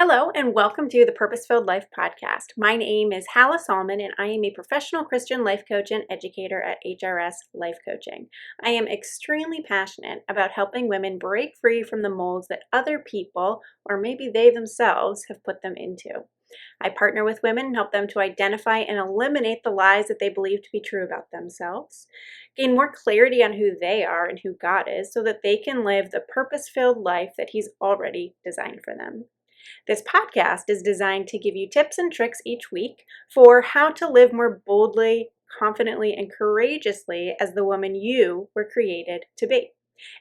Hello, and welcome to the Purpose-Filled Life podcast. My name is Hala and I am a professional Christian life coach and educator at HRS Life Coaching. I am extremely passionate about helping women break free from the molds that other people, or maybe they themselves, have put them into. I partner with women and help them to identify and eliminate the lies that they believe to be true about themselves, gain more clarity on who they are and who God is so that they can live the purpose-filled life that He's already designed for them. This podcast is designed to give you tips and tricks each week for how to live more boldly, confidently, and courageously as the woman you were created to be.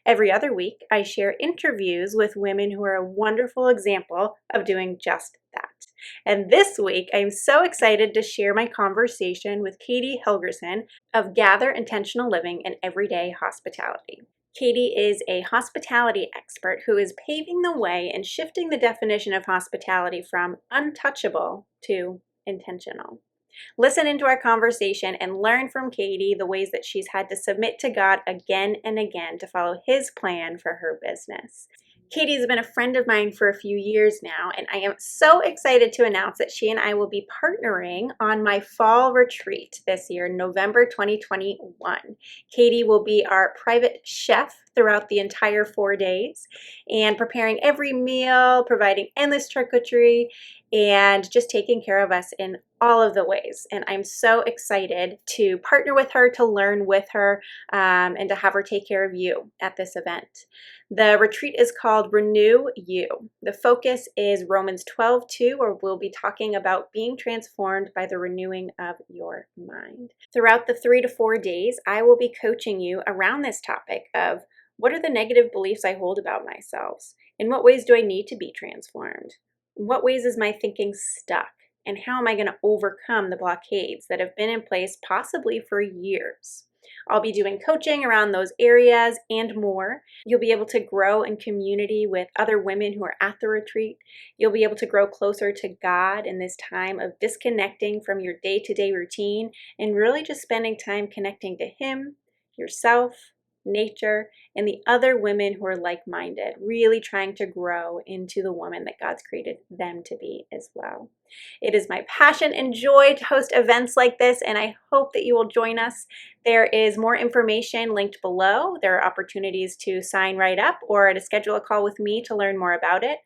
Every other week, I share interviews with women who are a wonderful example of doing just that. And this week, I'm so excited to share my conversation with Kayty Helgersen of Gather Intentional Living and Everyday Hospitality. Kayty is a hospitality expert who is paving the way and shifting the definition of hospitality from untouchable to intentional. Listen into our conversation and learn from Kayty the ways that she's had to submit to God again and again to follow His plan for her business. Kayty has been a friend of mine for a few years now, and I am so excited to announce that she and I will be partnering on my fall retreat this year, November 2021. Kayty will be our private chef throughout the entire 4 days and preparing every meal, providing endless charcuterie, and just taking care of us in all of the ways. And I'm so excited to partner with her, to learn with her, and to have her take care of you at this event. The retreat is called Renew You. The focus is Romans 12:2, where we'll be talking about being transformed by the renewing of your mind. Throughout the 3 to 4 days, I will be coaching you around this topic of what are the negative beliefs I hold about myself? In what ways do I need to be transformed? In what ways is my thinking stuck? And how am I going to overcome the blockades that have been in place possibly for years? I'll be doing coaching around those areas and more. You'll be able to grow in community with other women who are at the retreat. You'll be able to grow closer to God in this time of disconnecting from your day-to-day routine and really just spending time connecting to Him, yourself, nature, and the other women who are like-minded, really trying to grow into the woman that God's created them to be as well. It is my passion and joy to host events like this, and I hope that you will join us. There is more information linked below. There are opportunities to sign right up or to schedule a call with me to learn more about it.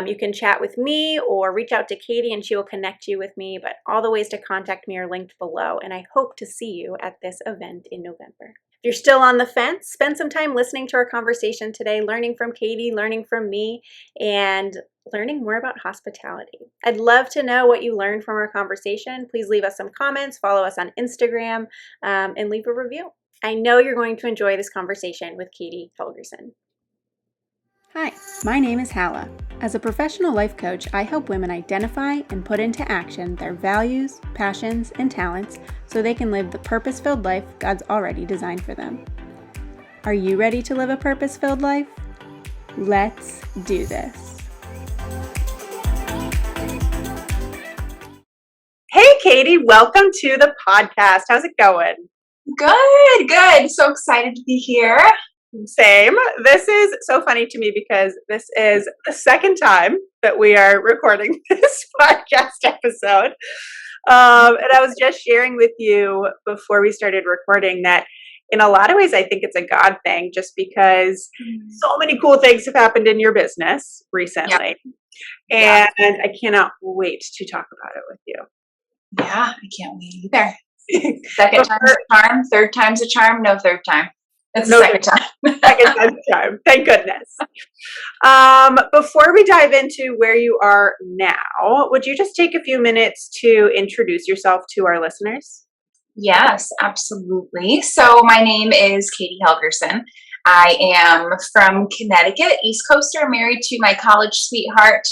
You can chat with me or reach out to Kayty and she will connect you with me, but all the ways to contact me are linked below, and I hope to see you at this event in November. If you're still on the fence, spend some time listening to our conversation today, learning from Kayty, learning from me, and learning more about hospitality. I'd love to know what you learned from our conversation. Please leave us some comments, follow us on Instagram, and leave a review. I know you're going to enjoy this conversation with Kayty Helgersen. Hi, my name is Hala. As a professional life coach, I help women identify and put into action their values, passions, and talents so they can live the purpose-filled life God's already designed for them. Are you ready to live a purpose-filled life? Let's do this. Hey, Kayty, welcome to the podcast. How's it going? Good. So excited to be here. Same. This is so funny to me because this is the second time that we are recording this podcast episode. And I was just sharing with you before we started recording that in a lot of ways, I think it's a God thing just because so many cool things have happened in your business recently. Yeah. And I cannot wait to talk about it with you. Yeah, I can't wait either. Second time's a charm, third time's a charm, no third time. It's the second time. Second time's a charm. Thank goodness. Before we dive into where you are now, would you just take a few minutes to introduce yourself to our listeners? Yes, absolutely. So my name is Kayty Helgersen. I am from Connecticut, East Coaster, married to my college sweetheart.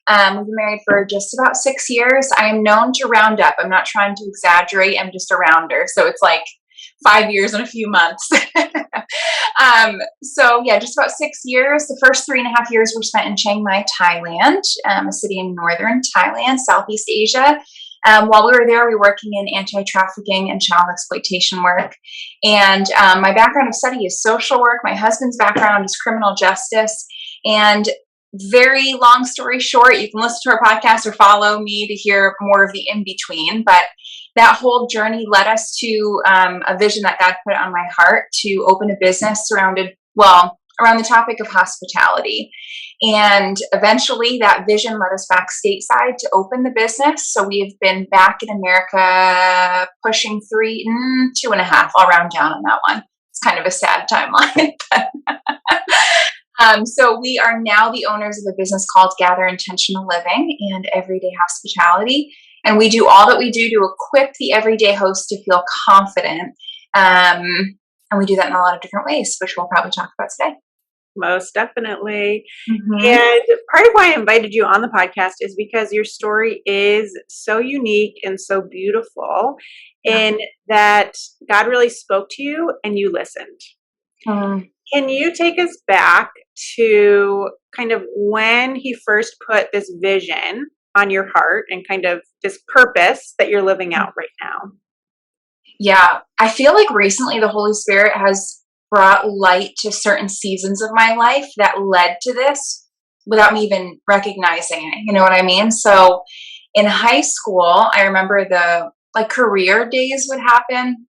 We've been married for just about 6 years. I am known to round up. I'm not trying to exaggerate. I'm just a rounder. So it's like 5 years and a few months. Just about 6 years. The first 3.5 years were spent in Chiang Mai, Thailand, a city in northern Thailand, Southeast Asia. While we were there, we were working in anti-trafficking and child exploitation work. And my background of study is social work. My husband's background is criminal justice. And very long story short, you can listen to our podcast or follow me to hear more of the in-between. But that whole journey led us to a vision that God put on my heart to open a business around the topic of hospitality. And eventually that vision led us back stateside to open the business. So we've been back in America pushing 2.5. I'll round down on that one. It's kind of a sad timeline. So we are now the owners of a business called Gather Intentional Living and Everyday Hospitality. And we do all that we do to equip the everyday host to feel confident. And we do that in a lot of different ways, which we'll probably talk about today. Most definitely. And part of why I invited you on the podcast is because your story is so unique and so beautiful in that God really spoke to you and you listened. Can you take us back to kind of when he first put this vision on your heart and kind of this purpose that you're living out right now? Yeah, I feel like recently the Holy Spirit has brought light to certain seasons of my life that led to this without me even recognizing it. You know what I mean? So in high school, I remember the career days would happen.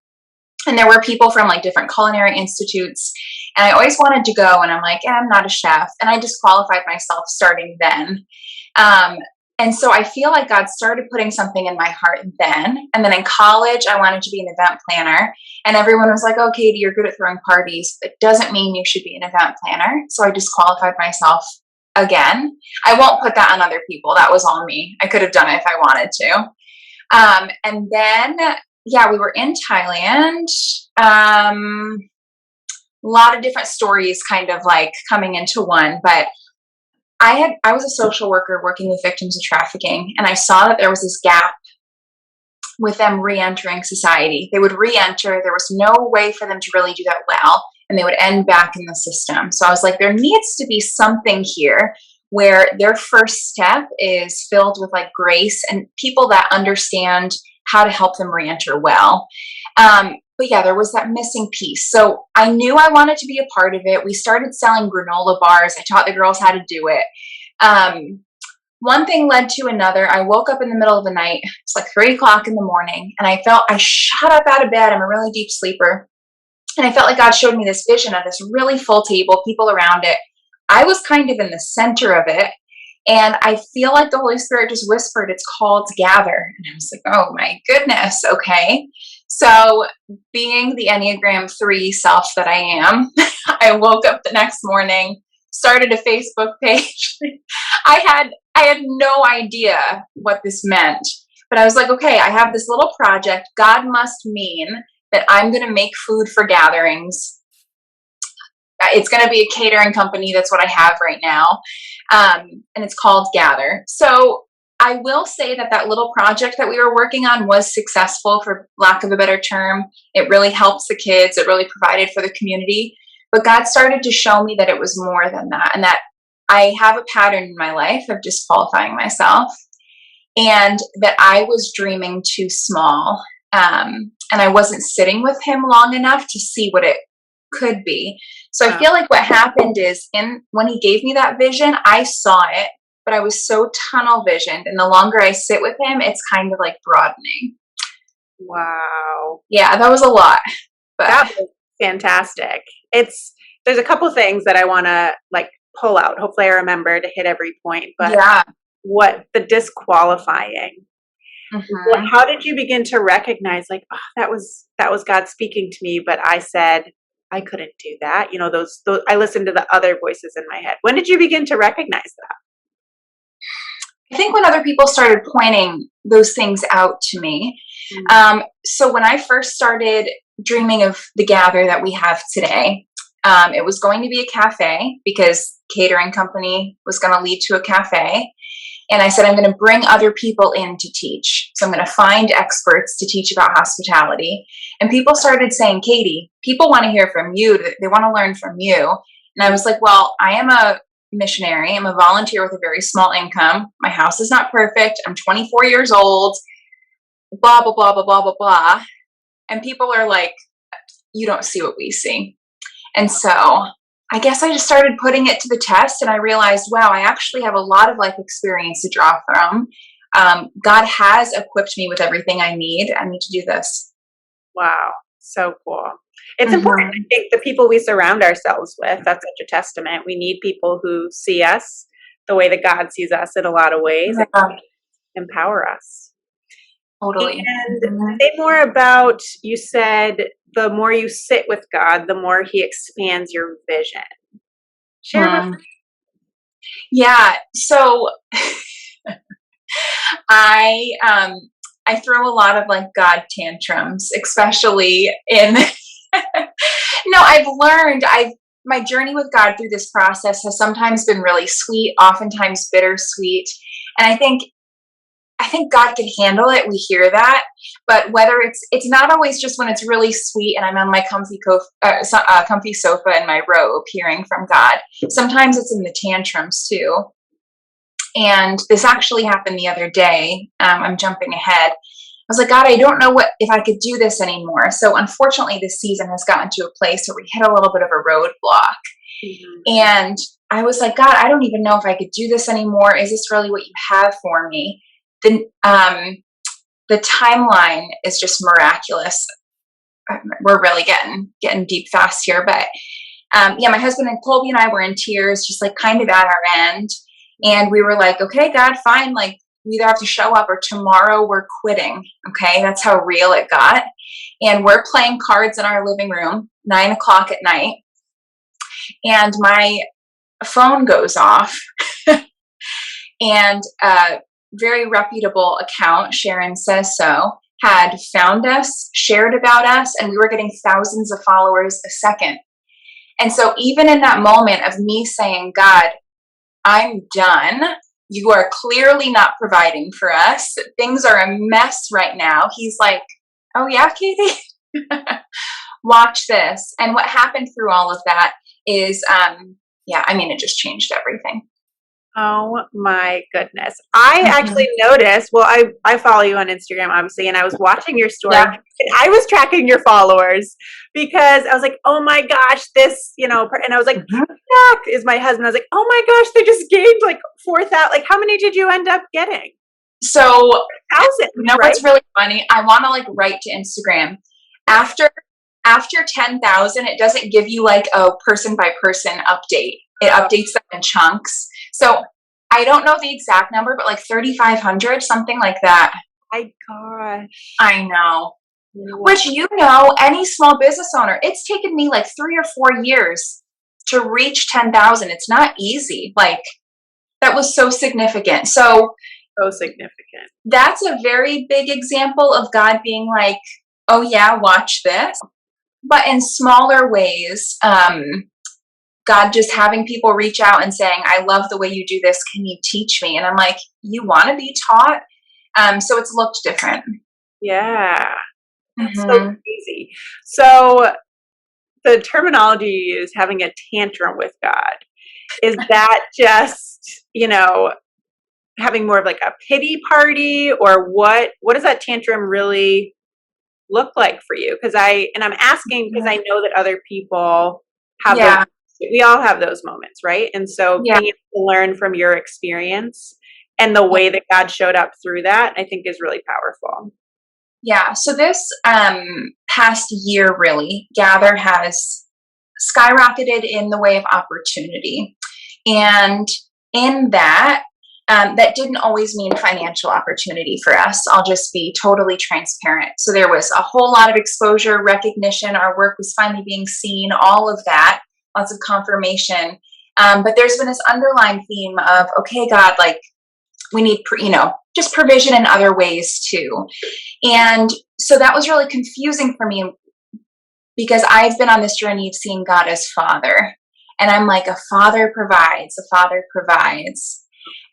And there were people from different culinary institutes. And I always wanted to go. And I'm like, I'm not a chef. And I disqualified myself starting then. And so I feel like God started putting something in my heart then. And then in college, I wanted to be an event planner. And everyone was like, oh, Kayty, you're good at throwing parties. It doesn't mean you should be an event planner. So I disqualified myself again. I won't put that on other people. That was all me. I could have done it if I wanted to. And then, we were in Thailand. A lot of different stories kind of coming into one. But I was a social worker working with victims of trafficking, and I saw that there was this gap with them re-entering society. They would re-enter. There was no way for them to really do that well, and they would end back in the system. So I was like, there needs to be something here where their first step is filled with grace and people that understand how to help them re-enter well. But there was that missing piece. So I knew I wanted to be a part of it. We started selling granola bars. I taught the girls how to do it. One thing led to another. I woke up in the middle of the night. It's 3 o'clock in the morning. And I shot up out of bed. I'm a really deep sleeper. And I felt like God showed me this vision of this really full table, people around it. I was kind of in the center of it. And I feel like the Holy Spirit just whispered, it's called Gather. And I was like, oh my goodness. Okay. So being the Enneagram 3 self that I am, I woke up the next morning, started a Facebook page. I had no idea what this meant, but I was like, okay, I have this little project. God must mean that I'm going to make food for gatherings. It's going to be a catering company. That's what I have right now. And it's called Gather. So I will say that little project that we were working on was successful, for lack of a better term. It really helps the kids. It really provided for the community. But God started to show me that it was more than that, and that I have a pattern in my life of disqualifying myself, and that I was dreaming too small. And I wasn't sitting with him long enough to see what it could be. So I feel like what happened is when he gave me that vision, I saw it, but I was so tunnel visioned. And the longer I sit with him, it's kind of broadening. Wow. Yeah, that was a lot. But that was fantastic. There's a couple things that I want to pull out. Hopefully I remember to hit every point, but what the disqualifying, how did you begin to recognize that was God speaking to me, but I said I couldn't do that. Those I listened to the other voices in my head. When did you begin to recognize that? I think when other people started pointing those things out to me. So when I first started dreaming of the Gather that we have today, it was going to be a cafe, because catering company was going to lead to a cafe. And I said, I'm going to bring other people in to teach. So I'm going to find experts to teach about hospitality. And people started saying, Kayty, people want to hear from you. They want to learn from you. And I was like, well, I am a missionary. I'm a volunteer with a very small income. My house is not perfect. I'm 24 years old, blah, blah, blah, blah, blah, blah, blah. And people are like, you don't see what we see. And so I guess I just started putting it to the test, and I realized, wow, I actually have a lot of life experience to draw from. God has equipped me with everything I need. I need to do this. Wow. So cool. It's important. I Mm-hmm. think the people we surround ourselves with, that's such a testament. We need people who see us the way that God sees us in a lot of ways and Yeah, empower us. totally. And Mm-hmm. say more about, you said the more you sit with God, the more He expands your vision. Share with. Hmm. Yeah. So I um I throw a lot of like God tantrums, especially in no, I've my journey with God through this process has sometimes been really sweet, oftentimes bittersweet. And I think God can handle it. We hear that, but whether it's not always just when it's really sweet and I'm on my comfy sofa in my robe hearing from God. Sometimes it's in the tantrums too. And this actually happened the other day. I'm jumping ahead. I was like, God, I don't know what if I could do this anymore. So unfortunately, this season has gotten to a place where we hit a little bit of a roadblock. Mhm. And I was like, God, I don't even know if I could do this anymore. Is this really what you have for me? The timeline is just miraculous. We're really getting deep fast here, but yeah, my husband and Colby and I were in tears, just like kind of at our end. And we were like, okay, God, fine. Like, we either have to show up or tomorrow we're quitting. Okay. That's how real it got. And we're playing cards in our living room, 9 o'clock at night. And my phone goes off. And a very reputable account, Sharon Says So, had found us, shared about us, and we were getting thousands of followers a second. And so, even in that moment of me saying, God, I'm done. You are clearly not providing for us. Things are a mess right now. He's like, oh, yeah, Kayty, watch this. And what happened through all of that is, yeah, I mean, it just changed everything. Oh my goodness. I Mm-hmm. actually noticed, well, I follow you on Instagram, obviously, and I was watching your story Yeah. and I was tracking your followers because I was like, oh my gosh, this, and I was like, Mm-hmm. Jack is my husband. I was like, oh my gosh, they just gained like 4,000. Like, how many did you end up getting? So, you Thousands, know right? what's really funny? I want to like write to Instagram after 10,000. It doesn't give you like a person by person update. It Oh updates them in chunks. So I don't know the exact number, but like 3,500, something like that. my gosh. I know. Wow. Which, any small business owner, it's taken me like 3 or 4 years to reach 10,000. It's not easy. Like, that was so significant. So So significant. that's a very big example of God being like, oh yeah, watch this. But in smaller ways, God just having people reach out and saying, I love the way you do this. Can you teach me? And I'm like, you want to be taught? So it's looked different. Yeah. That's so Mm-hmm. crazy. So the terminology you use, having a tantrum with God, is that just, having more of like a pity party, or what does that tantrum really look like for you? I'm asking because I know that other people have those, Yeah. we all have those moments, right? And so Yeah. being able to learn from your experience and the Yeah. way that God showed up through that, I think is really powerful. Yeah. So this past year, really, Gather has skyrocketed in the way of opportunity. And in that, that didn't always mean financial opportunity for us. I'll just be totally transparent. So there was a whole lot of exposure, recognition. Our work was finally being seen, all of that, lots of confirmation. But there's been this underlying theme of, okay, God, like, we need, just provision in other ways too. And so that was really confusing for me because I've been on this journey of seeing God as Father. And I'm like, a father provides, a father provides.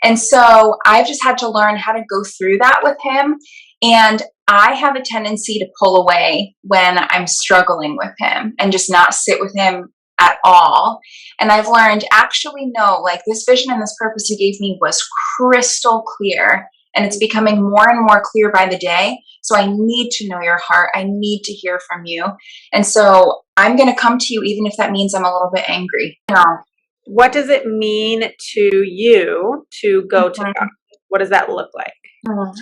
And so I've just had to learn how to go through that with him. And I have a tendency to pull away when I'm struggling with him and just not sit with him at all. And I've learned, actually, no, like, this vision and this purpose he gave me was crystal clear. And it's becoming more and more clear by the day. So I need to know your heart. I need to hear from you. And so I'm going to come to you, even if that means I'm a little bit angry. What does it mean to you to go to God? What does that look like?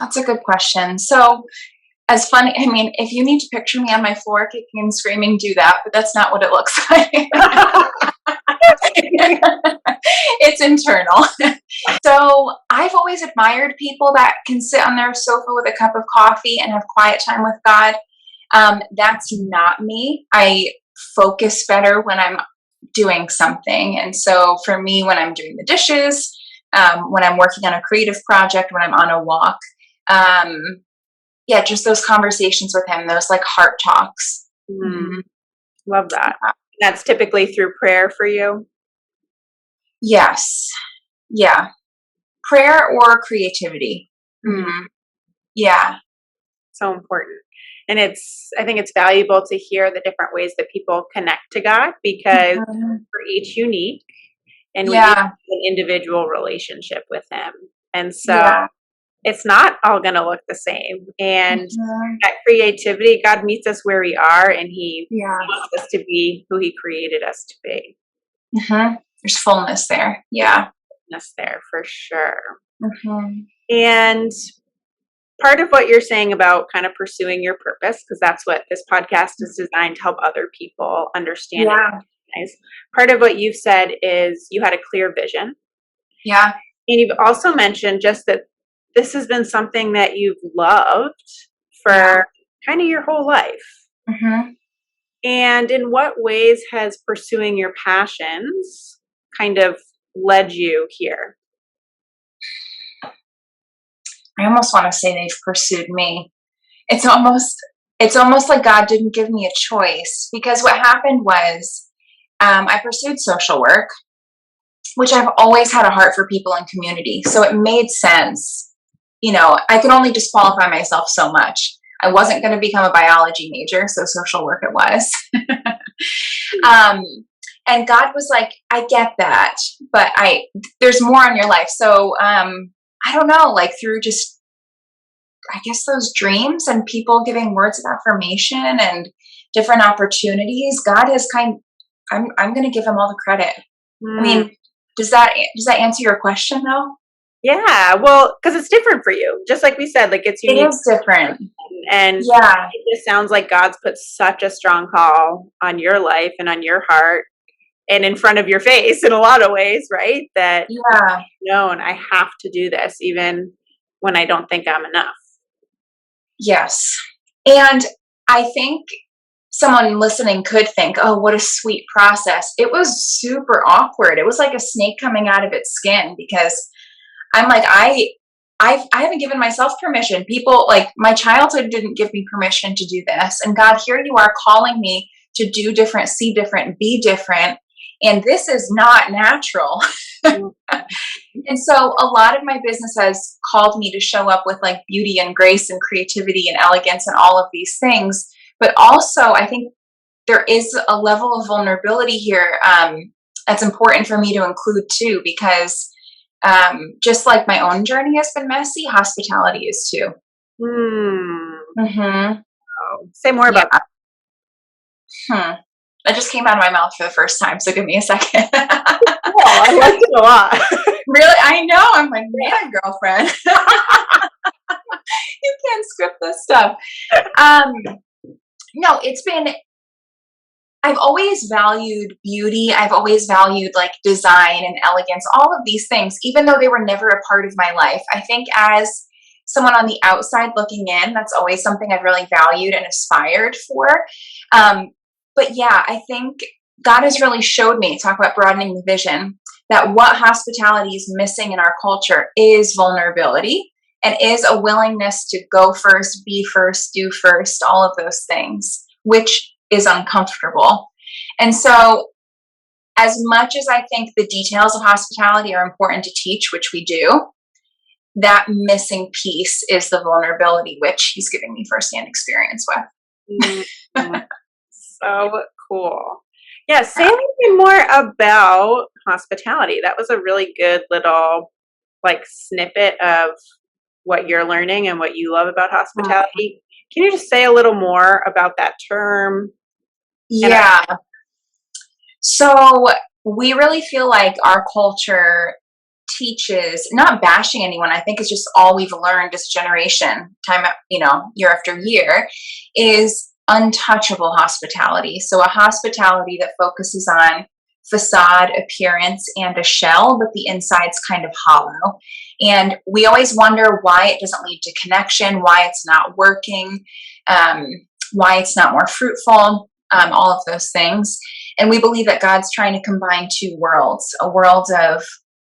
That's a good question. So, as funny, I mean, if you need to picture me on my floor kicking and screaming, do that, but that's not what it looks like. It's internal. So I've always admired people that can sit on their sofa with a cup of coffee and have quiet time with God. That's not me. I focus better when I'm doing something. And so for me, when I'm doing the dishes, when I'm working on a creative project, when I'm on a walk, yeah, just those conversations with him, those like heart talks. Mm-hmm. Love that. That's typically through prayer for you? Yes. Yeah. Prayer or creativity. Mm-hmm. Yeah. So important. And I think it's valuable to hear the different ways that people connect to God, because we're each unique and we each have an individual relationship with him. And so it's not all going to look the same. And that creativity, God meets us where we are, and he wants us to be who he created us to be. There's fullness there. Yeah. Fullness there for sure. And part of what you're saying about kind of pursuing your purpose, because that's what this podcast is designed to help other people understand. Part of what you've said is you had a clear vision. Yeah. And you've also mentioned just that this has been something that you've loved for kind of your whole life. And in what ways has pursuing your passions kind of led you here? I almost want to say they've pursued me. It's almost like God didn't give me a choice, because what happened was I pursued social work, which I've always had a heart for people in community. So it made sense. You know, I could only disqualify myself so much. I wasn't going to become a biology major, so social work it was. And God was like, I get that, but there's more in your life. So I don't know, like through just, I guess, those dreams and people giving words of affirmation and different opportunities, God has I'm going to give him all the credit. I mean, does that answer your question though? Yeah, well, because it's different for you. Just like we said, like it's unique. It is different. And it just sounds like God's put such a strong call on your life and on your heart and in front of your face in a lot of ways, right? That and I have to do this even when I don't think I'm enough. Yes. And I think someone listening could think, oh, what a sweet process. It was super awkward. It was like a snake coming out of its skin, because I'm like, I haven't given myself permission. People, like, my childhood didn't give me permission to do this. And God, here you are calling me to do different, see different, be different. And this is not natural. And so a lot of my business has called me to show up with like beauty and grace and creativity and elegance and all of these things. But also, I think there is a level of vulnerability here that's important for me to include too, because just like my own journey has been messy, hospitality is too. Say more about that. That just came out of my mouth for the first time, so give me a second. I like it a lot. Really? I know. I'm like, man, girlfriend. You can't script this stuff. No, I've always valued beauty. I've always valued like design and elegance, all of these things, even though they were never a part of my life. I think as someone on the outside looking in, that's always something I've really valued and aspired for. But yeah, I think God has really showed me, talk about broadening the vision, that what hospitality is missing in our culture is vulnerability and is a willingness to go first, be first, do first, all of those things, which is uncomfortable. And so as much as I think the details of hospitality are important to teach, which we do, that missing piece is the vulnerability, which he's giving me firsthand experience with. So cool. Yeah, say a little bit more about hospitality. That was a really good little like snippet of what you're learning and what you love about hospitality. Can you just say a little more about that term? Yeah. So we really feel like our culture teaches, not bashing anyone, I think it's just all we've learned as a generation, year after year, is untouchable hospitality. So a hospitality that focuses on facade, appearance, and a shell, but the inside's kind of hollow. And we always wonder why it doesn't lead to connection, why it's not working, why it's not more fruitful, all of those things. And we believe that God's trying to combine two worlds, a world of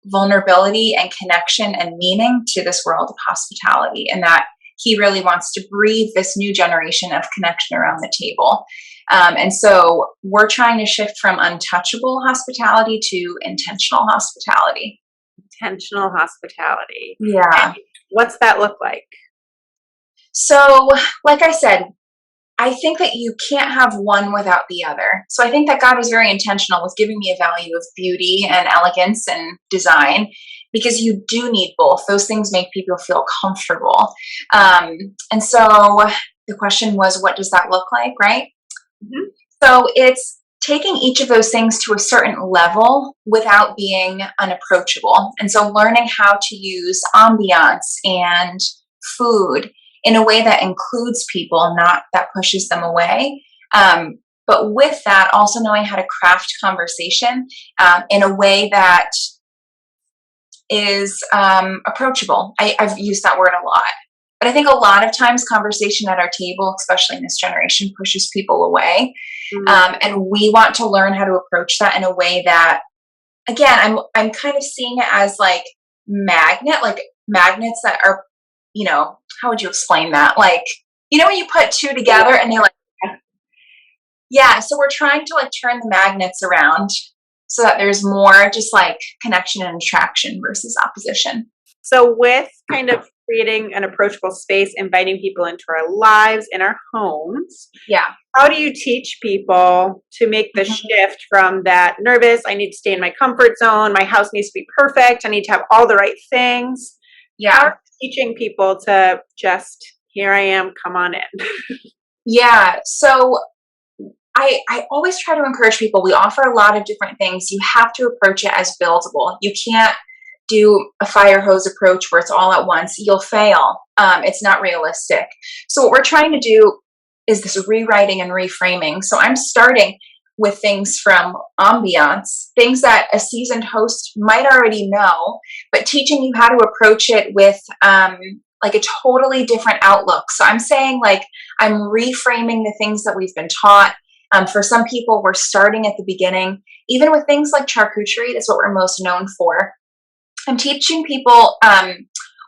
vulnerability and connection and meaning to this world of hospitality, and that he really wants to breathe this new generation of connection around the table. And so we're trying to shift from untouchable hospitality to intentional hospitality. Intentional hospitality. Yeah. And what's that look like? So, like I said, I think that you can't have one without the other. So I think that God was very intentional with giving me a value of beauty and elegance and design, because you do need both. Those things make people feel comfortable. And so the question was, what does that look like, right? Mm-hmm. So it's taking each of those things to a certain level without being unapproachable. And so learning how to use ambiance and food in a way that includes people, not that pushes them away. But with that, also knowing how to craft conversation in a way that is approachable. I've used that word a lot. But I think a lot of times conversation at our table, especially in this generation, pushes people away. Mm-hmm. And we want to learn how to approach that in a way that, again, I'm kind of seeing it as like magnets that are, how would you explain that? Like, when you put two together and they're like, yeah. So we're trying to like turn the magnets around so that there's more just like connection and attraction versus opposition. So with kind of creating an approachable space, inviting people into our lives, in our homes. Yeah. How do you teach people to make the shift from that nervous, I need to stay in my comfort zone, my house needs to be perfect, I need to have all the right things? Yeah. How are you teaching people to just, here I am, come on in? Yeah. So I always try to encourage people. We offer a lot of different things. You have to approach it as buildable. You can't do a fire hose approach where it's all at once. You'll fail. It's not realistic. So what we're trying to do is this rewriting and reframing. So I'm starting with things from ambiance, things that a seasoned host might already know, but teaching you how to approach it with like a totally different outlook. So I'm saying like I'm reframing the things that we've been taught. For some people, we're starting at the beginning. Even with things like charcuterie, that's what we're most known for. I'm teaching people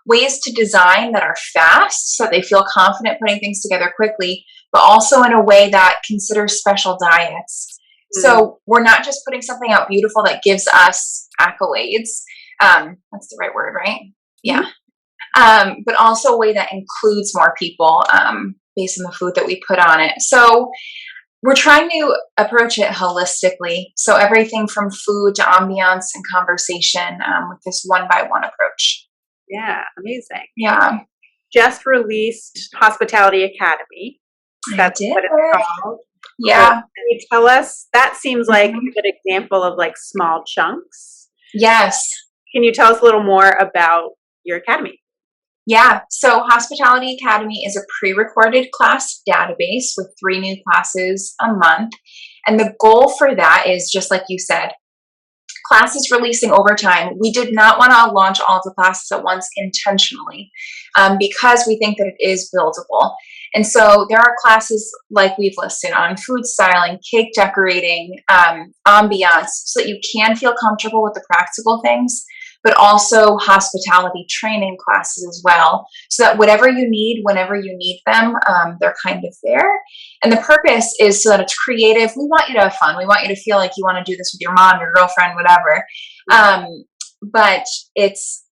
ways to design that are fast so they feel confident putting things together quickly, but also in a way that considers special diets. Mm-hmm. So we're not just putting something out beautiful that gives us accolades. That's the right word, right? Yeah. But also a way that includes more people based on the food that we put on it. So we're trying to approach it holistically. So everything from food to ambiance and conversation with this one-by-one approach. Yeah, amazing. Yeah. Just released Hospitality Academy. That's what it's called. Yeah. So can you tell us? That seems like a good example of like small chunks. Yes. Can you tell us a little more about your academy? Yeah, so Hospitality Academy is a pre-recorded class database with 3 new classes a month. And the goal for that is, just like you said, classes releasing over time. We did not want to launch all of the classes at once intentionally because we think that it is buildable. And so there are classes like we've listed on food styling, cake decorating, ambiance, so that you can feel comfortable with the practical things, but also hospitality training classes as well, so that whatever you need, whenever you need them, they're kind of there. And the purpose is so that it's creative. We want you to have fun. We want you to feel like you want to do this with your mom, your girlfriend, whatever. But it's,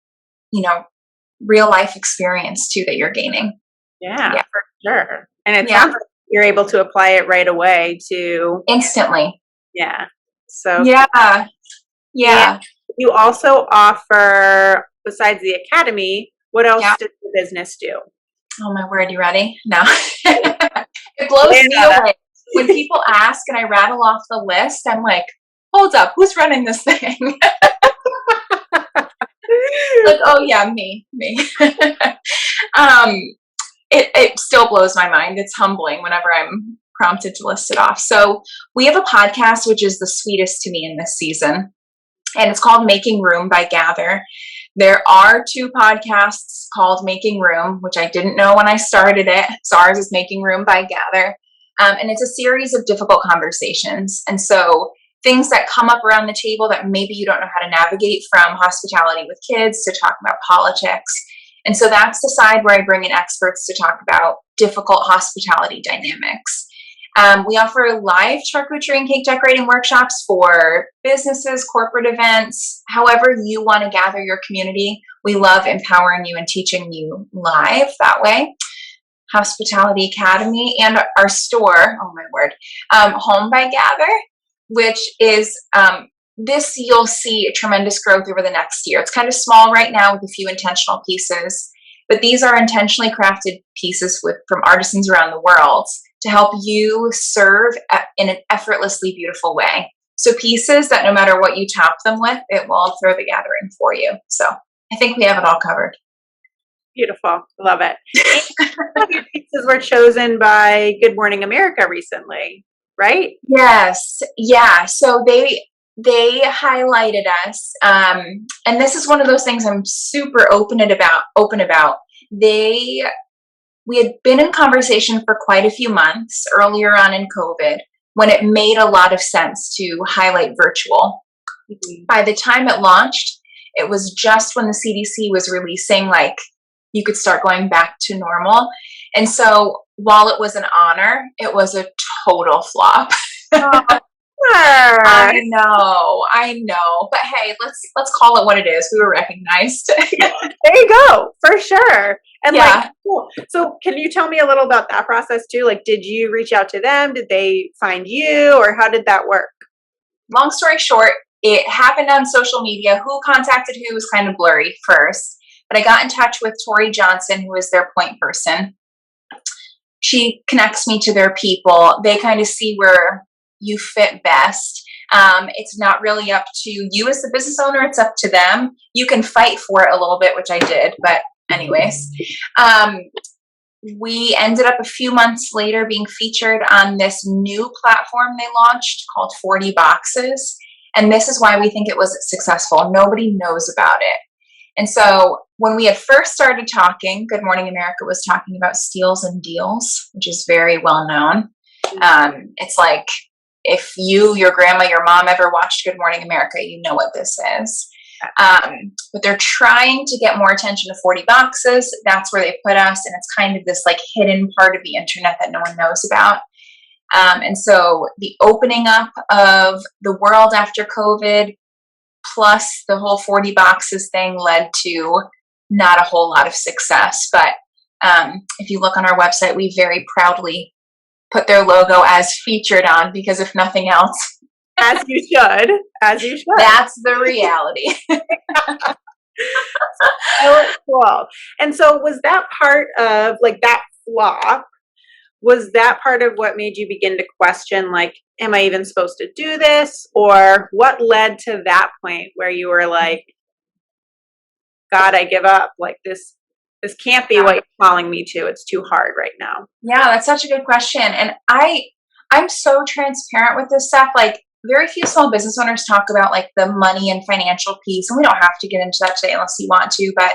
real life experience too that you're gaining. Yeah, for sure. And it sounds like you're able to apply it right away to instantly. Yeah. So yeah. You also offer, besides the academy, what else does the business do? Oh my word, you ready? No. It blows me away. When people ask and I rattle off the list, I'm like, hold up, who's running this thing? Like, oh yeah, me. It still blows my mind. It's humbling whenever I'm prompted to list it off. So we have a podcast, which is the sweetest to me in this season, and it's called Making Room by Gather. There are 2 podcasts called Making Room, which I didn't know when I started it. So ours is Making Room by Gather. And it's a series of difficult conversations. And so things that come up around the table that maybe you don't know how to navigate, from hospitality with kids to talking about politics. And so that's the side where I bring in experts to talk about difficult hospitality dynamics. We offer live charcuterie and cake decorating workshops for businesses, corporate events, however you want to gather your community. We love empowering you and teaching you live that way. Hospitality Academy, and our store, oh my word, Home by Gather, which is this, you'll see a tremendous growth over the next year. It's kind of small right now with a few intentional pieces, but these are intentionally crafted pieces from artisans around the world to help you serve in an effortlessly beautiful way. So pieces that no matter what you top them with, it will throw the gathering for you. So I think we have it all covered. Beautiful. Love it. Your pieces were chosen by Good Morning America recently, right? Yes. Yeah. So they highlighted us. And this is one of those things I'm super open about. We had been in conversation for quite a few months earlier on in COVID, when it made a lot of sense to highlight virtual. Mm-hmm. By the time it launched, it was just when the CDC was releasing, like, you could start going back to normal. And so while it was an honor, it was a total flop. I know. But hey, let's call it what it is. We were recognized. There you go, for sure. And cool. So can you tell me a little about that process too? Like, did you reach out to them? Did they find you, or how did that work? Long story short, it happened on social media. Who contacted who was kind of blurry first. But I got in touch with Tori Johnson, who is their point person. She connects me to their people. They kind of see where you fit best. It's not really up to you as the business owner. It's up to them. You can fight for it a little bit, which I did. But anyways, we ended up a few months later being featured on this new platform they launched called 40 Boxes. And this is why we think it was successful. Nobody knows about it. And so when we had first started talking, Good Morning America was talking about steals and deals, which is very well known. It's like, if you, your grandma, your mom ever watched Good Morning America, you know what this is. But they're trying to get more attention to 40 Boxes. That's where they put us. And it's kind of this like hidden part of the internet that no one knows about. And so the opening up of the world after COVID, plus the whole 40 Boxes thing, led to not a whole lot of success. But if you look on our website, we very proudly put their logo as featured on, because if nothing else, as you should. That's the reality. Cool. And so was that part of like that flop? Was that part of what made you begin to question, like, am I even supposed to do this? Or what led to that point where you were like, God, I give up. Like, this can't be what you're calling me to. It's too hard right now. Yeah, that's such a good question. And I'm so transparent with this stuff. Like, very few small business owners talk about like the money and financial piece. And we don't have to get into that today unless you want to, but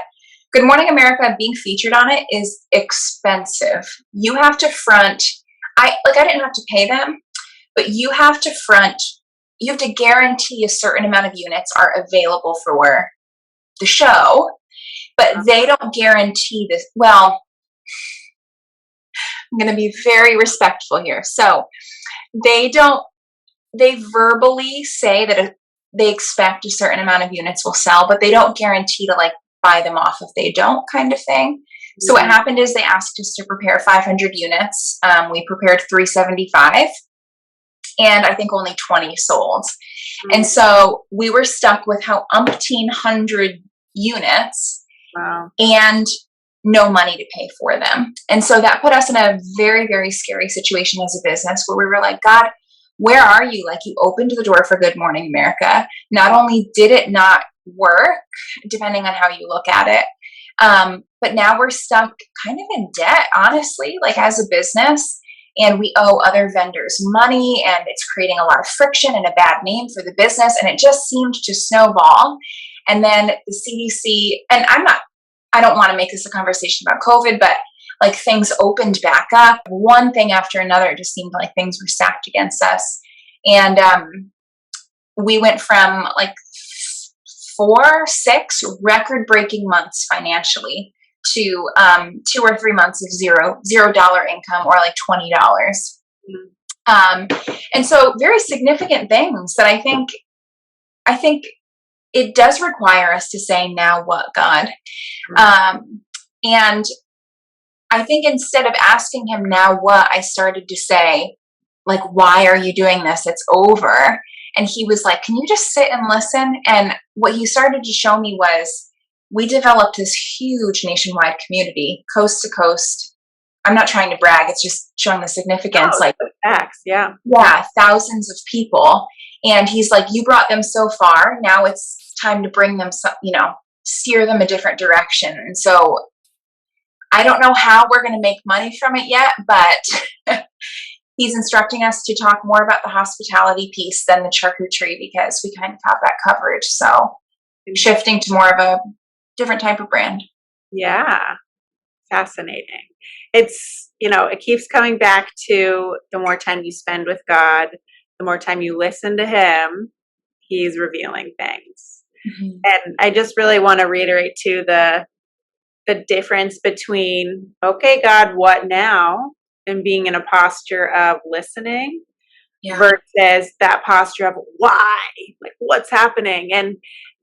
Good Morning America, being featured on it is expensive. You have to front, I didn't have to pay them, but you have to guarantee a certain amount of units are available for the show, but they don't guarantee this. Well, I'm going to be very respectful here. So they verbally say that they expect a certain amount of units will sell, but they don't guarantee to like buy them off if they don't, kind of thing. Mm-hmm. So what happened is they asked us to prepare 500 units. We prepared 375, and I think only 20 sold. Mm-hmm. And so we were stuck with how umpteen hundred units. Wow. And no money to pay for them. And so that put us in a very, very scary situation as a business where we were like, God, where are you? Like, you opened the door for Good Morning America. Not only did it not work, depending on how you look at it, but now we're stuck kind of in debt, honestly, like as a business, and we owe other vendors money, and it's creating a lot of friction and a bad name for the business. And it just seemed to snowball. And then the CDC, and I don't want to make this a conversation about COVID, but like things opened back up, one thing after another. It just seemed like things were stacked against us. And we went from like 6 record-breaking months financially to 2 or 3 months of $0 income, or like $20. And so very significant things that I think it does require us to say, now what, God? And I think instead of asking him, now what, I started to say, like, why are you doing this? It's over. And he was like, can you just sit and listen? And what he started to show me was, we developed this huge nationwide community, coast to coast. I'm not trying to brag. It's just showing the significance. Like facts. Yeah. Yeah. Thousands of people. And he's like, you brought them so far. Now it's time to bring them some, steer them a different direction. And so I don't know how we're going to make money from it yet, but he's instructing us to talk more about the hospitality piece than the charcuterie, because we kind of have that coverage. So shifting to more of a different type of brand. Yeah. Fascinating. It's, it keeps coming back to the more time you spend with God, the more time you listen to him, he's revealing things. Mm-hmm. And I just really want to reiterate too the difference between, okay, God, what now? And being in a posture of listening, versus that posture of why, like what's happening. And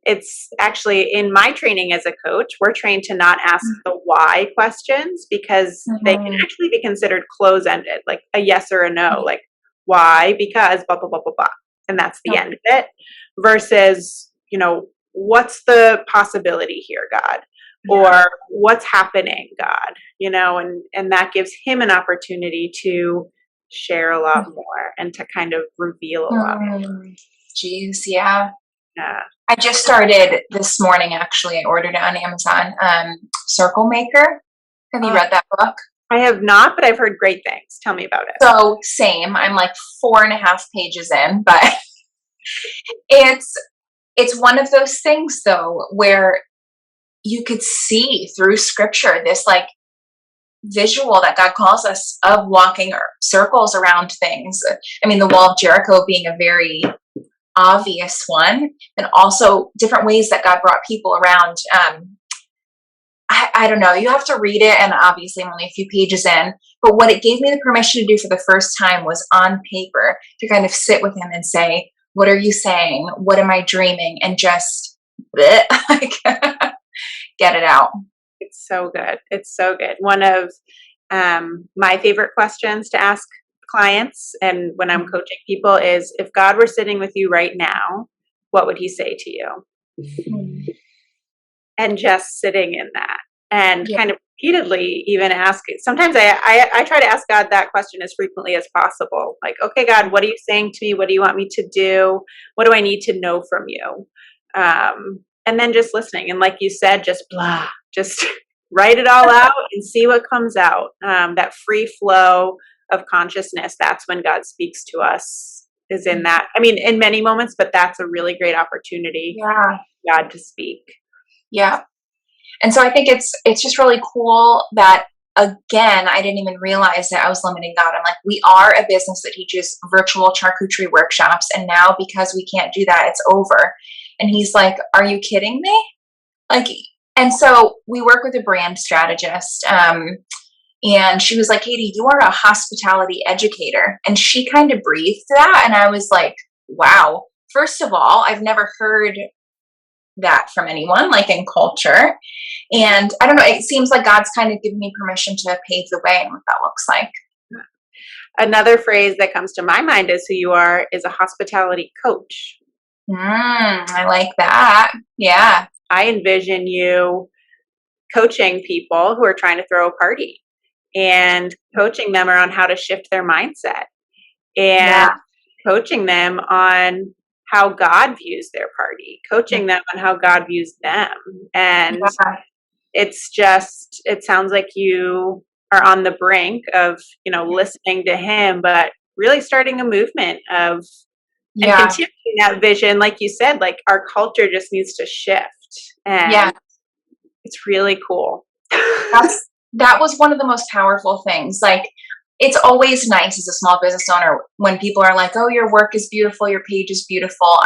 it's actually in my training as a coach, we're trained to not ask the why questions, because they can actually be considered close-ended, like a yes or a no, like why, because blah, blah, blah, blah, blah. And that's the end of it. Versus, what's the possibility here, God? Or what's happening, God, and that gives him an opportunity to share a lot more and to kind of reveal a lot more. Geez, yeah. I just started this morning, actually. I ordered it on Amazon, Circle Maker. Have you read that book? I have not, but I've heard great things. Tell me about it. So same. I'm like 4.5 pages in, but it's one of those things though, where you could see through scripture this like visual that God calls us of walking circles around things. I mean, the wall of Jericho being a very obvious one, and also different ways that God brought people around. I don't know, you have to read it, and obviously I'm only a few pages in, but what it gave me the permission to do for the first time was on paper to kind of sit with him and say, what are you saying? What am I dreaming? And just like get it out. It's so good. It's so good. One of my favorite questions to ask clients and when I'm coaching people is, if God were sitting with you right now, what would he say to you? And just sitting in that and kind of repeatedly even ask it. Sometimes I try to ask God that question as frequently as possible. Like, okay, God, what are you saying to me? What do you want me to do? What do I need to know from you? And then just listening. And like you said, just write it all out and see what comes out. That free flow of consciousness, that's when God speaks to us, is in that. I mean, in many moments, but that's a really great opportunity for God to speak. Yeah. And so I think it's just really cool that, again, I didn't even realize that I was limiting God. I'm like, we are a business that teaches virtual charcuterie workshops. And now because we can't do that, it's over. And he's like, are you kidding me? Like, and so we work with a brand strategist. And she was like, Kayty, you are a hospitality educator. And she kind of breathed that. And I was like, wow. First of all, I've never heard that from anyone, like in culture. And I don't know, it seems like God's kind of given me permission to pave the way and what that looks like. Another phrase that comes to my mind is who you are is a hospitality coach. I like that. Yeah. I envision you coaching people who are trying to throw a party and coaching them around how to shift their mindset and coaching them on how God views their party, coaching them on how God views them. And it's just, it sounds like you are on the brink of, listening to him, but really starting a movement of, and continuing that vision. Like you said, like our culture just needs to shift. And it's really cool. That was one of the most powerful things. Like, it's always nice as a small business owner when people are like, oh, your work is beautiful, your page is beautiful.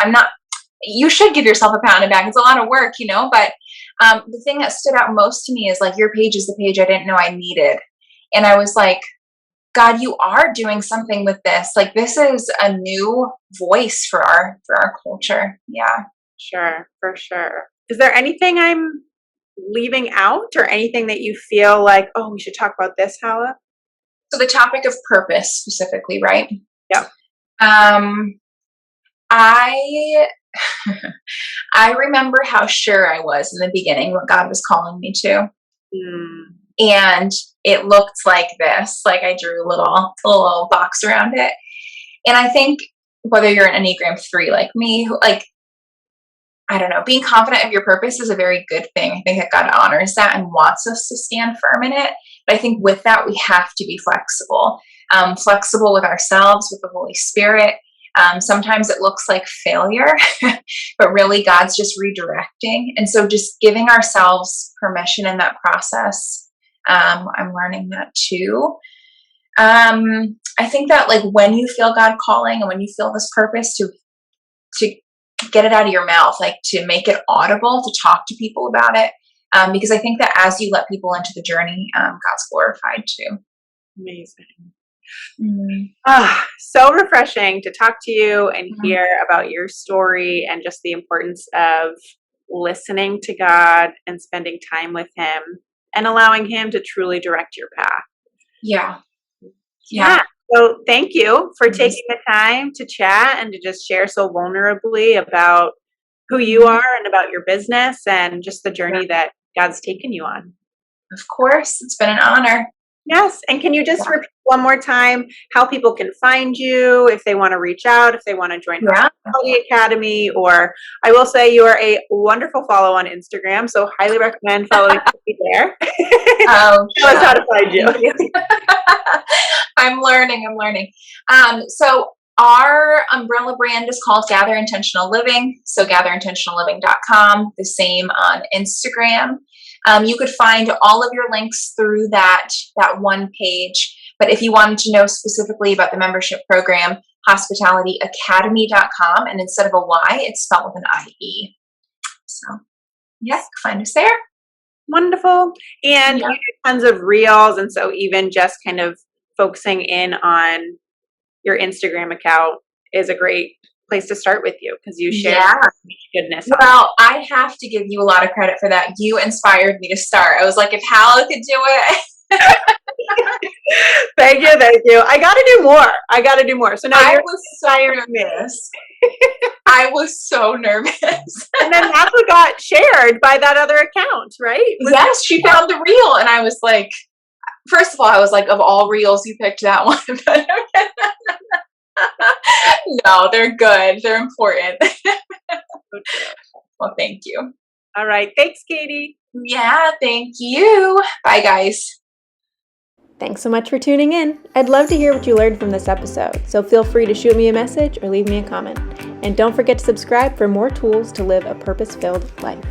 You should give yourself a pat on the back. It's a lot of work, but the thing that stood out most to me is like, your page is the page I didn't know I needed. And I was like, God, you are doing something with this. Like, this is a new voice for our culture. Yeah. Sure, for sure. Is there anything I'm leaving out or anything that you feel like, oh, we should talk about this, Hala? So the topic of purpose specifically, right? Yeah. I remember how sure I was in the beginning what God was calling me to. And it looked like this. Like, I drew a little box around it. And I think whether you're an Enneagram 3 like me, I don't know, being confident of your purpose is a very good thing. I think that God honors that and wants us to stand firm in it. But I think with that, we have to be flexible, flexible with ourselves, with the Holy Spirit. Sometimes it looks like failure, but really God's just redirecting. And so just giving ourselves permission in that process. I'm learning that too. I think that like when you feel God calling and when you feel this purpose to get it out of your mouth, like to make it audible, to talk to people about it. Because I think that as you let people into the journey, God's glorified too. Amazing. So refreshing to talk to you and hear about your story and just the importance of listening to God and spending time with him and allowing him to truly direct your path. Yeah. So thank you for taking the time to chat and to just share so vulnerably about who you are and about your business and just the journey that God's taken you on. Of course. It's been an honor. Yes. And can you just repeat one more time how people can find you if they want to reach out, if they want to join Hospitality Academy, or I will say you are a wonderful follow on Instagram. So highly recommend following you there. Tell us how to find you. I'm learning. So our umbrella brand is called Gather Intentional Living. So gatherintentionalliving.com, the same on Instagram. You could find all of your links through that one page. But if you wanted to know specifically about the membership program, hospitalityacademy.com. And instead of a Y, it's spelled with an IE. So yeah, find us there. Wonderful. And you do tons of reels. And so even just kind of focusing in on your Instagram account is a great place to start with you because you share goodness. Well, I have to give you a lot of credit for that. You inspired me to start. I was like, if Hala could do it. Thank you. I got to do more. So now I was so nervous. I was so nervous. And then that's what got shared by that other account, right? Yes, she found the reel. And I was like, first of all, I was like, of all reels, you picked that one. No, they're good. They're important. Well, thank you. All right. Thanks, Kayty. Yeah, thank you. Bye, guys. Thanks so much for tuning in. I'd love to hear what you learned from this episode, so feel free to shoot me a message or leave me a comment. And don't forget to subscribe for more tools to live a purpose-filled life.